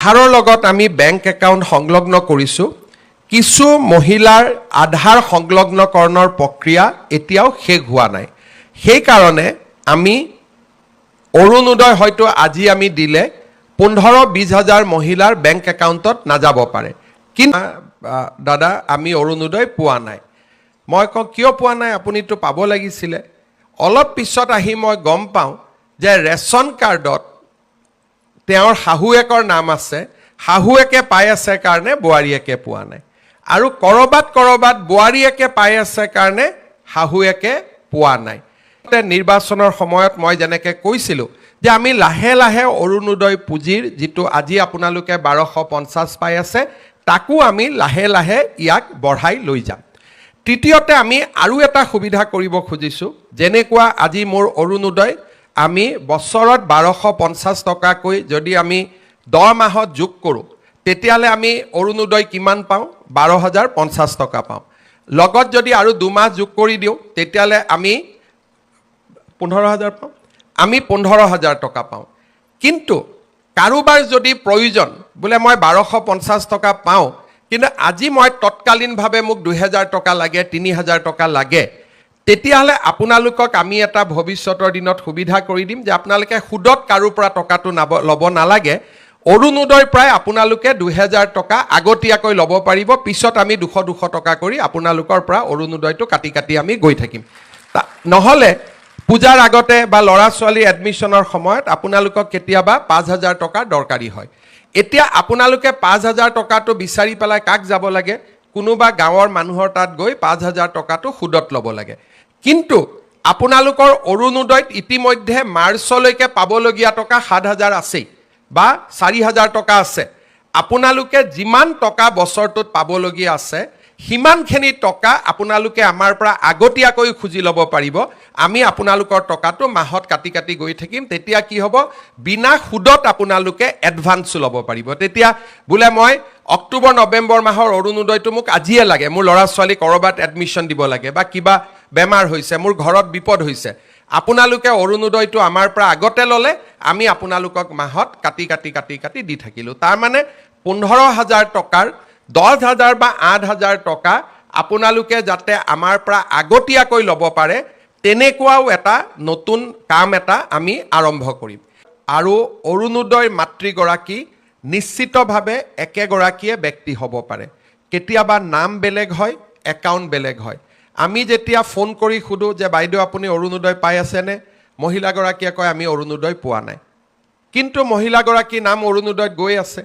আধাৰৰ লগত আমি বেংক একাউণ্ট সংলগ্ন কৰিছোঁ। কিছু মহিলাৰ আধাৰ সংলগ্নকৰণৰ প্ৰক্ৰিয়া এতিয়াও শেষ হোৱা নাই। সেইকাৰণে আমি অৰুণোদয় হয়তো আজি আমি দিলে 15-20 হাজাৰ মহিলাৰ বেংক একাউণ্টত নাযাব পাৰে। কিন্তু দাদা আমি অৰুণোদয় পোৱা নাই। মই কওঁ কিয় পোৱা নাই, আপুনিতো পাব লাগিছিলে। অলপ পিছত আহি মই গম পাওঁ যে ৰেচন কাৰ্ডত তেওঁৰ শাহুৱেকৰ নাম আছে, শাহুৱেকে পাই আছে কাৰণে বোৱাৰীয়েকে পোৱা নাই, আৰু কৰবাত বোৱাৰীয়েকে পাই আছে কাৰণে শাহুৱেকে পোৱা নাই। নিৰ্বাচনৰ সময়ত মই যেনেকৈ কৈছিলোঁ যে আমি লাহে লাহে অৰুণোদয় পুঁজিৰ যিটো আজি আপোনালোকে 1250 পাই আছে তাকো আমি লাহে লাহে ইয়াক বঢ়াই লৈ যাম। তৃতীয়তে আমি আৰু এটা সুবিধা কৰিব খুজিছোঁ, যেনেকুৱা আজি মোৰ অৰুণোদয় আমি বছৰত 1250 টকাকৈ যদি আমি 10 মাহত যোগ কৰোঁ তেতিয়াহ'লে আমি অৰুণোদয় কিমান পাওঁ? 12,050 টকা পাওঁ। লগত যদি আৰু 2 মাহ যোগ কৰি দিওঁ তেতিয়াহ'লে আমি 15,000 পাওঁ। আমি 15,000 টকা পাওঁ। কিন্তু কাৰোবাৰ যদি প্ৰয়োজন বোলে মই 1250 টকা পাওঁ কিন্তু আজি মই তৎকালীনভাৱে মোক 2,000 টকা লাগে, 3,000 টকা লাগে, তেতিয়াহ'লে আপোনালোকক আমি এটা ভৱিষ্যতৰ দিনত সুবিধা কৰি দিম যে আপোনালোকে সুদত কাৰোৰ পৰা টকাটো ল'ব নালাগে। অৰুণোদয়ৰ পৰাই আপোনালোকে 2,000 টকা আগতীয়াকৈ ল'ব পাৰিব। পিছত আমি 200 টকা কৰি আপোনালোকৰ পৰা অৰুণোদয়টো কাটি কাটি আমি গৈ থাকিম। নহ'লে পূজাৰ আগতে বা ল'ৰা ছোৱালী এডমিশ্যনৰ সময়ত আপোনালোকক কেতিয়াবা 5,000 টকাৰ দৰকাৰী হয়। এতিয়া আপোনালোকে 5,000 টকাটো বিচাৰি পেলাই কাক যাব লাগে? কোনোবা গাঁৱৰ মানুহৰ তাত গৈ 5,000 টকাটো সুদত ল'ব লাগে। কিন্তু আপোনালোকৰ অৰুণোদয়ত ইতিমধ্যে মাৰ্চলৈকে পাবলগীয়া টকা 7,000 আছেই বা 4,000 টকা আছে। আপোনালোকে যিমান টকা বছৰটোত পাবলগীয়া আছে সিমানখিনি টকা আপোনালোকে আমাৰ পৰা আগতীয়াকৈ খুজি ল'ব পাৰিব। আমি আপোনালোকৰ টকাটো মাহত কাটি কাটি গৈ থাকিম। তেতিয়া কি হ'ব? বিনা সুদত আপোনালোকে এডভান্সো ল'ব পাৰিব। তেতিয়া বোলে মই অক্টোবৰ নৱেম্বৰ মাহৰ অৰুণোদয়টো মোক আজিয়ে লাগে, মোৰ ল'ৰা ছোৱালী ক'ৰবাত এডমিশ্যন দিব লাগে বা কিবা বেমাৰ হৈছে, মোৰ ঘৰত বিপদ হৈছে, আপোনালোকে অৰুণোদয়টো আমাৰ পৰা আগতে ল'লে, আমি আপোনালোকক মাহত কাটি কাটি কাটি কাটি দি থাকিলোঁ। তাৰমানে 15,000 টকাৰ 10,000 বা 8,000 টকা আপোনালোকে যাতে আমাৰ পৰা আগতীয়াকৈ ল'ব পাৰে তেনেকুৱাও এটা নতুন কাম এটা আমি আৰম্ভ কৰিম। আৰু অৰুণোদয় মাতৃগৰাকী নিশ্চিতভাৱে একেগৰাকীয়ে ব্যক্তি হ'ব পাৰে। কেতিয়াবা নাম বেলেগ হয়, একাউণ্ট বেলেগ হয়। আমি যেতিয়া ফোন কৰি সোধোঁ যে বাইদেউ আপুনি অৰুণোদয় পাই আছেনে, মহিলাগৰাকীয়ে কয় আমি অৰুণোদয় পোৱা নাই, কিন্তু মহিলাগৰাকীৰ নাম অৰুণোদয়ত গৈ আছে।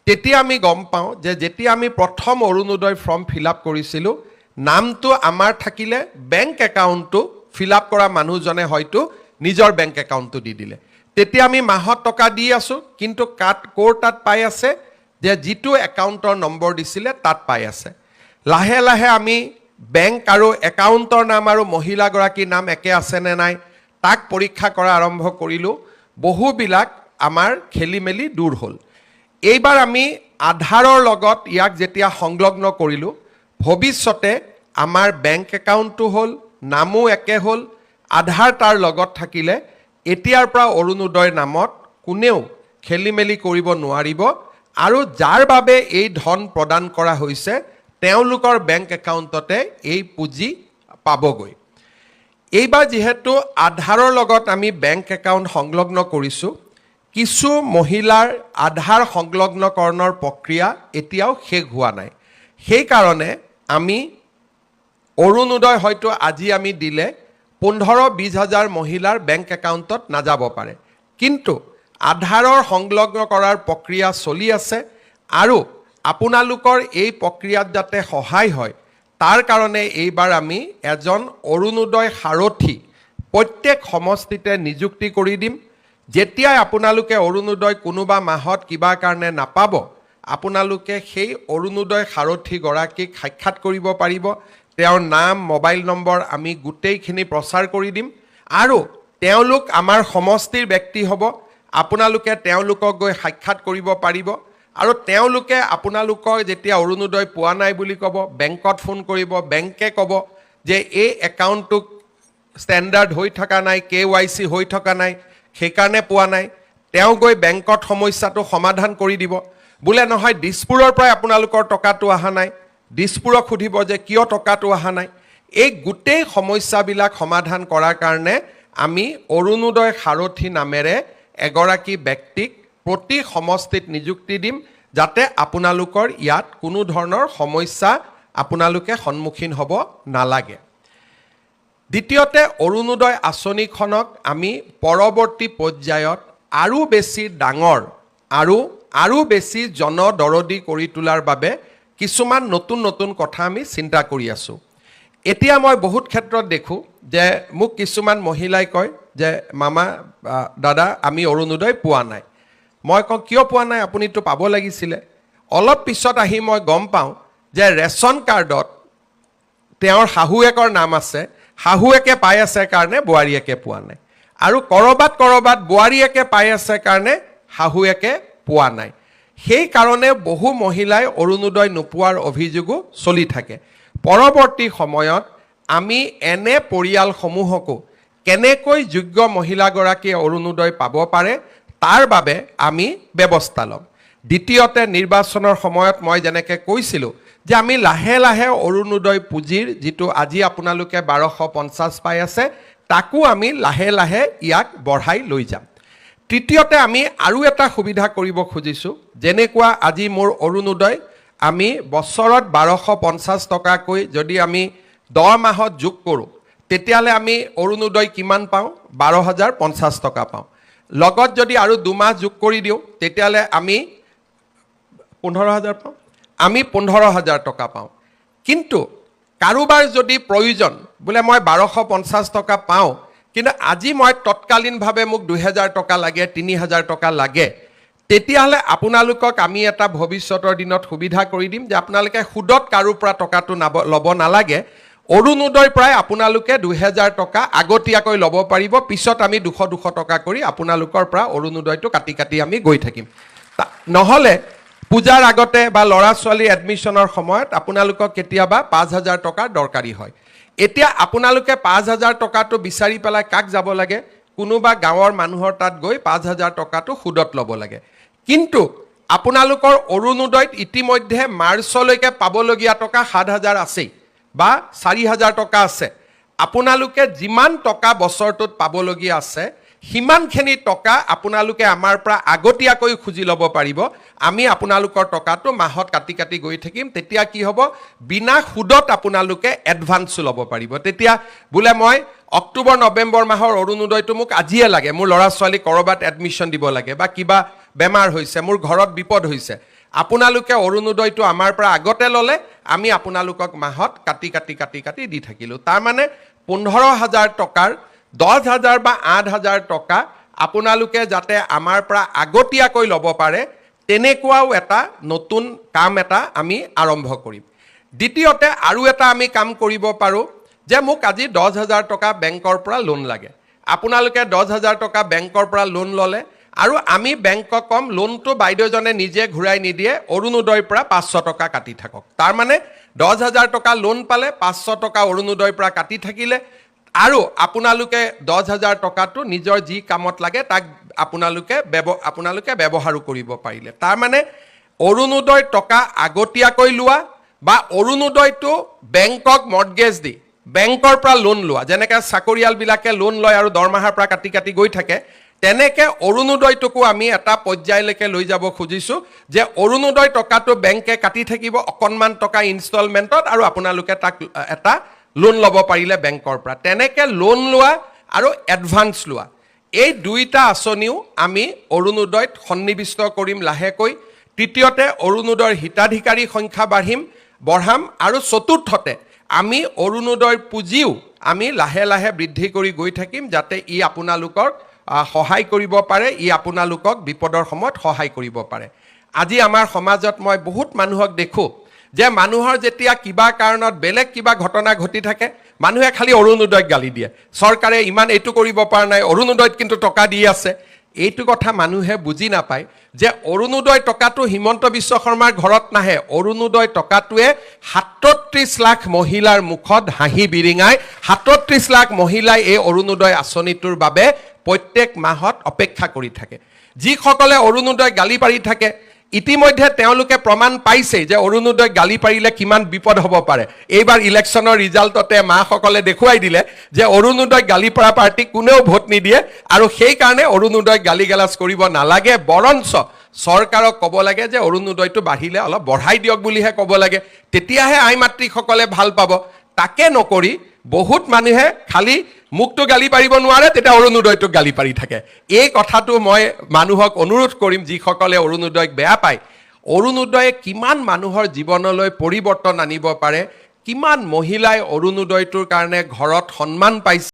তেতিয়া আমি গম পাওঁ যে যেতিয়া আমি প্ৰথম অৰুণোদয় ফৰ্ম ফিল আপ কৰিছিলোঁ নামটো আমাৰ থাকিলে, বেংক একাউণ্টটো ফিল আপ কৰা মানুহজনে হয়তো নিজৰ বেংক একাউণ্টটো দি দিলে। তেতিয়া আমি মাহত টকা দি আছোঁ, কিন্তু ক'ৰ তাত পাই আছে? যে যিটো একাউণ্টৰ নম্বৰ দিছিলে তাত পাই আছে। লাহে লাহে আমি বেংক আৰু একাউণ্টৰ নাম আৰু মহিলাগৰাকীৰ নাম একে আছেনে নাই তাক পৰীক্ষা কৰা আৰম্ভ কৰিলোঁ। বহুবিলাক আমাৰ খেলি মেলি দূৰ হ'ল। এইবাৰ আমি আধাৰৰ লগত ইয়াক যেতিয়া সংলগ্ন কৰিলোঁ, ভৱিষ্যতে আমাৰ বেংক একাউণ্টটো হ'ল, নামো একে হ'ল, আধাৰ তাৰ লগত থাকিলে এতিয়াৰ পৰা অৰুণোদয় নামত কোনেও খেলি মেলি কৰিব নোৱাৰিব। আৰু যাৰ বাবে এই ধন প্ৰদান কৰা হৈছে তেওঁলোকৰ বেংক একাউণ্টতে এই পুঁজি পাবগৈ। এইবাৰ যিহেতু আধাৰৰ লগত আমি বেংক একাউণ্ট সংলগ্ন কৰিছোঁ, কিছু মহিলাৰ আধাৰ সংলগ্নকৰণৰ প্ৰক্ৰিয়া এতিয়াও শেষ হোৱা নাই। সেইকাৰণে আমি অৰুণোদয় হয়তো আজি আমি দিলে 15-20 হাজাৰ মহিলাৰ বেংক একাউণ্টত নাযাব পাৰে, কিন্তু আধাৰৰ সংলগ্ন কৰাৰ প্ৰক্ৰিয়া চলি আছে। আৰু আপোনালোকৰ এই প্ৰক্ৰিয়াত যাতে সহায় হয় তাৰ কাৰণে এইবাৰ আমি এজন অৰুণোদয় সাৰথী প্ৰত্যেক সমষ্টিতে নিযুক্তি কৰি দিম। যেতিয়াই আপোনালোকে অৰুণোদয় কোনোবা মাহত কিবা কাৰণে নাপাব, আপোনালোকে সেই অৰুণোদয় সাৰথীগৰাকীক সাক্ষাৎ কৰিব পাৰিব। তেওঁৰ নাম, মোবাইল নম্বৰ আমি গোটেইখিনি প্ৰচাৰ কৰি দিম আৰু তেওঁলোক আমাৰ সমষ্টিৰ ব্যক্তি হ'ব। আপোনালোকে তেওঁলোকক গৈ সাক্ষাৎ কৰিব পাৰিব আৰু তেওঁলোকে আপোনালোকৰ যেতিয়া অৰুণোদয় পোৱা নাই বুলি ক'ব, বেংকত ফোন কৰিব, বেংকে ক'ব যে এই একাউণ্টটো ষ্টেণ্ডাৰ্ড হৈ থকা নাই, KYC হৈ থকা নাই, সেইকাৰণে পোৱা নাই। তেওঁ গৈ বেংকত সমস্যাটো সমাধান কৰি দিব। বোলে নহয় দিছপুৰৰ পৰাই আপোনালোকৰ টকাটো অহা নাই, দিছপুৰক সুধিব যে কিয় টকাটো অহা নাই। এই গোটেই সমস্যাবিলাক সমাধান কৰাৰ কাৰণে আমি অৰুণোদয় সাৰথী নামেৰে এগৰাকী ব্যক্তিক প্ৰতি সমষ্টিত নিযুক্তি দিম, যাতে আপোনালোকৰ ইয়াত কোনো ধৰণৰ সমস্যা আপোনালোকে সন্মুখীন হ'ব নালাগে। দ্বিতীয়তে, অৰুণোদয় আঁচনিখনক আমি পৰৱৰ্তী পৰ্যায়ত আৰু বেছি ডাঙৰ আৰু বেছি জনদৰদী কৰি তোলাৰ বাবে কিছুমান নতুন নতুন কথা আমি চিন্তা কৰি আছোঁ। এতিয়া মই বহুত ক্ষেত্ৰত দেখোঁ যে মোক কিছুমান মহিলাই কয় যে মামা দাদা আমি অৰুণোদয় পোৱা নাই। মই কওঁ কিয় পোৱা নাই, আপুনিতো পাব লাগিছিলে। অলপ পিছত আহি মই গম পাওঁ যে ৰেচন কাৰ্ডত তেওঁৰ শাহুৱেকৰ নাম আছে, শাহুৱেকে পাই আছে কাৰণে বোৱাৰীয়েকে পোৱা নাই, আৰু ক'ৰবাত বোৱাৰীয়েকে পাই আছে কাৰণে শাহুৱেকে পোৱা নাই। সেইকাৰণে বহু মহিলাই অৰুণোদয় নোপোৱাৰ অভিযোগো চলি থাকে। পৰৱৰ্তী সময়ত আমি এনে পৰিয়ালসমূহকো কেনেকৈ যোগ্য মহিলাগৰাকীয়ে অৰুণোদয় পাব পাৰে তাৰ বাবে আমি ব্যৱস্থা ল'ম। দ্বিতীয়তে, নিৰ্বাচনৰ সময়ত মই যেনেকৈ কৈছিলোঁ যে আমি লাহে লাহে অৰুণোদয় পুঁজিৰ যিটো আজি আপোনালোকে 1250 পাই আছে, তাকো আমি লাহে লাহে ইয়াক বঢ়াই লৈ যাম। তৃতীয়তে, আমি আৰু এটা সুবিধা কৰিব খুজিছোঁ, যেনেকুৱা আজি মোৰ অৰুণোদয় আমি বছৰত 1250 টকাকৈ যদি আমি 10 মাহত যোগ কৰোঁ, তেতিয়াহ'লে আমি অৰুণোদয় কিমান পাওঁ? 12,050 টকা পাওঁ। লগত যদি আৰু 2 মাহ যোগ কৰি দিওঁ, তেতিয়াহ'লে আমি 15,000 পাওঁ, আমি 15,000 টকা পাওঁ। কিন্তু কাৰোবাৰ যদি প্ৰয়োজন বোলে মই 1250 টকা পাওঁ, কিন্তু আজি মই তৎকালীনভাৱে মোক 2,000 টকা লাগে, 3,000 টকা লাগে, তেতিয়াহ'লে আপোনালোকক আমি এটা ভৱিষ্যতৰ দিনত সুবিধা কৰি দিম যে আপোনালোকে সুদত কাৰো পৰা টকাটো ল'ব নালাগে। অৰুণোদয়ৰ পৰাই আপোনালোকে 2,000 টকা আগতীয়াকৈ ল'ব পাৰিব। পিছত আমি 200 টকা কৰি আপোনালোকৰ পৰা অৰুণোদয়টো কাটি কাটি আমি গৈ থাকিম। নহ'লে পূজাৰ আগতে বা ল'ৰা ছোৱালীৰ এডমিশ্যনৰ সময়ত আপোনালোকক কেতিয়াবা 5,000 টকাৰ দৰকাৰী হয়। এতিয়া আপোনালোকে 5,000 টকাটো বিচাৰি পেলাই কাক যাব লাগে? কোনোবা গাঁৱৰ মানুহৰ তাত গৈ 5,000 টকাটো সুদত ল'ব লাগে। কিন্তু আপোনালোকৰ অৰুণোদয়ত ইতিমধ্যে মাৰ্চলৈকে পাবলগীয়া টকা 7,000 আছেই বা 4,000 টকা আছে। আপোনালোকে যিমান টকা বছৰটোত পাবলগীয়া আছে, সিমানখিনি টকা আপোনালোকে আমাৰ পৰা আগতীয়াকৈ খুজি ল'ব পাৰিব। আমি আপোনালোকৰ টকাটো মাহত কাটি কাটি গৈ থাকিম। তেতিয়া কি হ'ব? বিনা সুদত আপোনালোকে এডভান্সো ল'ব পাৰিব। তেতিয়া বোলে মই অক্টোবৰ নৱেম্বৰ মাহৰ অৰুণোদয়টো মোক আজিয়ে লাগে, মোৰ ল'ৰা ছোৱালী ক'ৰবাত এডমিশ্যন দিব লাগে বা কিবা বেমাৰ হৈছে, মোৰ ঘৰত বিপদ হৈছে, আপোনালোকে অৰুণোদয়টো আমাৰ পৰা আগতে ল'লে, আমি আপোনালোকক মাহত কাটি কাটি কাটি কাটি দি থাকিলোঁ। তাৰমানে 15,000 টকাৰ 10,000 বা 8,000 টকা আপোনালোকে যাতে আমাৰ পৰা আগতীয়াকৈ ল'ব পাৰে, তেনেকুৱাও এটা নতুন কাম এটা আমি আৰম্ভ কৰিম। দ্বিতীয়তে, আৰু এটা আমি কাম কৰিব পাৰোঁ যে মোক আজি 10,000 টকা বেংকৰ পৰা লোন লাগে। আপোনালোকে 10,000 টকা বেংকৰ পৰা লোন ল'লে, আৰু আমি বেংকক কম লোনটো বাইদেউজনে নিজে ঘূৰাই নিদিয়ে, অৰুণোদয়ৰ পৰা 500 টকা কাটি থাকক। তাৰমানে 10,000 টকা লোন পালে, 500 টকা অৰুণোদয়ৰ পৰা কাটি থাকিলে, আৰু আপোনালোকে 10,000 টকাটো নিজৰ যি কামত লাগে তাক আপোনালোকে ব্যৱহাৰো কৰিব পাৰিলে। তাৰমানে অৰুণোদয় টকা আগতীয়াকৈ লোৱা বা অৰুণোদয়টো বেংকক মৰ্টগেজ দি বেংকৰ পৰা লোন লোৱা, যেনেকৈ চাকৰিয়ালবিলাকে লোন লয় আৰু দৰমহাৰ পৰা কাটি কাটি গৈ থাকে, তেনেকৈ অৰুণোদয়টোকো আমি এটা পৰ্যায়লৈকে লৈ যাব খুজিছোঁ যে অৰুণোদয় টকাটো বেংকে কাটি থাকিব অকণমান টকা ইনষ্টলমেণ্টত, আৰু আপোনালোকে তাক এটা লোন ল'ব পাৰিলে বেংকৰ পৰা। তেনেকৈ লোন লোৱা আৰু এডভান্স লোৱা, এই দুইটা আঁচনিও আমি অৰুণোদয়ত সন্নিৱিষ্ট কৰিম লাহেকৈ। তৃতীয়তে, অৰুণোদয়ৰ হিতাধিকাৰী সংখ্যা বঢ়াম, আৰু চতুৰ্থতে আমি অৰুণোদয়ৰ পুঁজিও আমি লাহে লাহে বৃদ্ধি কৰি গৈ থাকিম, যাতে ই আপোনালোকক সহায় কৰিব পাৰে, ই আপোনালোকক বিপদৰ সময়ত সহায় কৰিব পাৰে। আজি আমাৰ সমাজত মই বহুত মানুহক দেখোঁ যে মানুহৰ যেতিয়া কিবা কাৰণত বেলেগ কিবা ঘটনা ঘটি থাকে, মানুহে খালি অৰুণোদয়ক গালি দিয়ে, চৰকাৰে ইমান এইটো কৰিব পৰা নাই, অৰুণোদয়ত কিন্তু টকা দি আছে। এইটো কথা মানুহে বুজি নাপায় যে অৰুণোদয় টকাটো হিমন্ত বিশ্ব শৰ্মাৰ ঘৰত নাহে। অৰুণোদয় টকাটোৱে 37 লাখ মহিলাৰ মুখত হাঁহি বিৰিঙাই, 37 লাখ মহিলাই এই অৰুণোদয় আঁচনিটোৰ বাবে প্ৰত্যেক মাহত অপেক্ষা কৰি থাকে। যিসকলে অৰুণোদয় গালি পাৰি থাকে, ইতিমধ্যে তেওঁলোকে প্ৰমাণ পাইছে যে অৰুণোদয় গালি পাৰিলে কিমান বিপদ হ'ব পাৰে এইবাৰ ইলেকশ্যনৰ ৰিজাল্টতে মাসকলে দেখুৱাই দিলে যে অৰুণোদয় গালি পৰা পাৰ্টিক কোনেও ভোট নিদিয়ে আৰু সেইকাৰণে অৰুণোদয় গালি গালাজ কৰিব নালাগে বৰঞ্চ চৰকাৰক ক'ব লাগে যে অৰুণোদয়টো বাঢ়িলে অলপ বঢ়াই দিয়ক বুলিহে ক'ব লাগে তেতিয়াহে আই মাতৃসকলে ভাল পাব তাকে নকৰি বহুত মানুহে খালি মুক্ত গালি পাৰিব নোৱাৰে তেতিয়া অৰুণোদয়টোক গালি পাৰি থাকে এই কথাটো মই মানুহক অনুৰোধ কৰিম যিসকলে অৰুণোদয়ক বেয়া পায় অৰুণোদয়ে কিমান মানুহৰ জীৱনলৈ পৰিৱৰ্তন আনিব পাৰে কিমান মহিলাই অৰুণোদয়টোৰ কাৰণে ঘৰত সন্মান পাইছে